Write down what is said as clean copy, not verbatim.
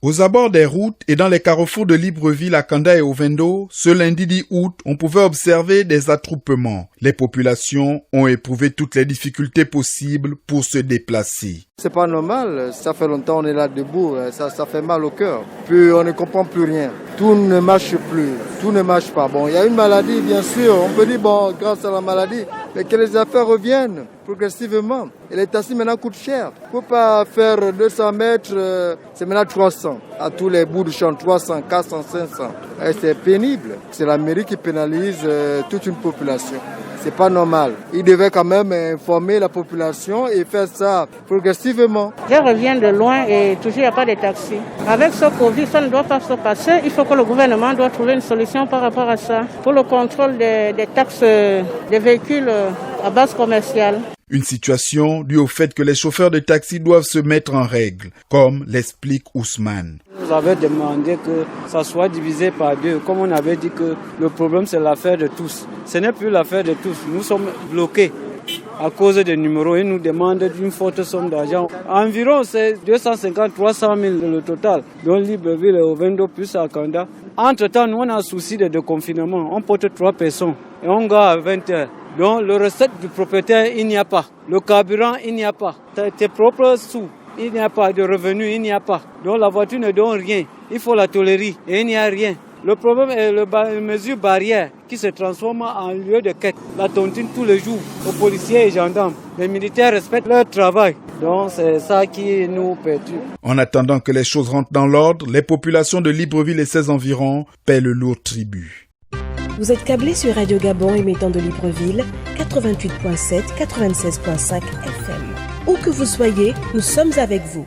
Aux abords des routes et dans les carrefours de Libreville à Kanda et Ovendo, ce lundi 10 août, on pouvait observer des attroupements. Les populations ont éprouvé toutes les difficultés possibles pour se déplacer. C'est pas normal, ça fait longtemps on est là debout, ça fait mal au cœur. Puis on ne comprend plus rien, tout ne marche plus, tout ne marche pas. Bon, il y a une maladie bien sûr, on peut dire bon, grâce à la maladie, mais que les affaires reviennent progressivement. Et les taxis maintenant coûtent cher. Il ne faut pas faire 200 mètres, c'est maintenant 300. À tous les bouts du champ, 300, 400, 500. Et c'est pénible. C'est la mairie qui pénalise toute une population. C'est pas normal. Il devait quand même informer la population et faire ça progressivement. Je reviens de loin et toujours il n'y a pas de taxi. Avec ce Covid, ça ne doit pas se passer. Il faut que le gouvernement doit trouver une solution par rapport à ça. Pour le contrôle des taxes des véhicules à base commerciale. Une situation due au fait que les chauffeurs de taxi doivent se mettre en règle, comme l'explique Ousmane. Nous avons demandé que ça soit divisé par deux. Comme on avait dit que le problème c'est l'affaire de tous. Ce n'est plus l'affaire de tous. Nous sommes bloqués à cause des numéros. Ils nous demandent une forte somme d'argent. Environ c'est 250-300 000 le total. Donc Libreville et Ovendo plus à Kanda. Entre-temps, nous on a un souci de confinement. On porte 3 personnes et on gagne à 20 heures. Donc le recette du propriétaire, il n'y a pas. Le carburant, il n'y a pas. Tes propres sous, il n'y a pas. De revenus, il n'y a pas. Donc la voiture ne donne rien. Il faut la tolérer et il n'y a rien. Le problème est la mesure barrière qui se transforme en lieu de quête. La tontine tous les jours aux policiers et gendarmes. Les militaires respectent leur travail. Donc c'est ça qui nous perturbe. En attendant que les choses rentrent dans l'ordre, les populations de Libreville et ses environs paient le lourd tribut. Vous êtes câblés sur Radio Gabon émettant de Libreville, 88.7, 96.5 FM. Où que vous soyez, nous sommes avec vous.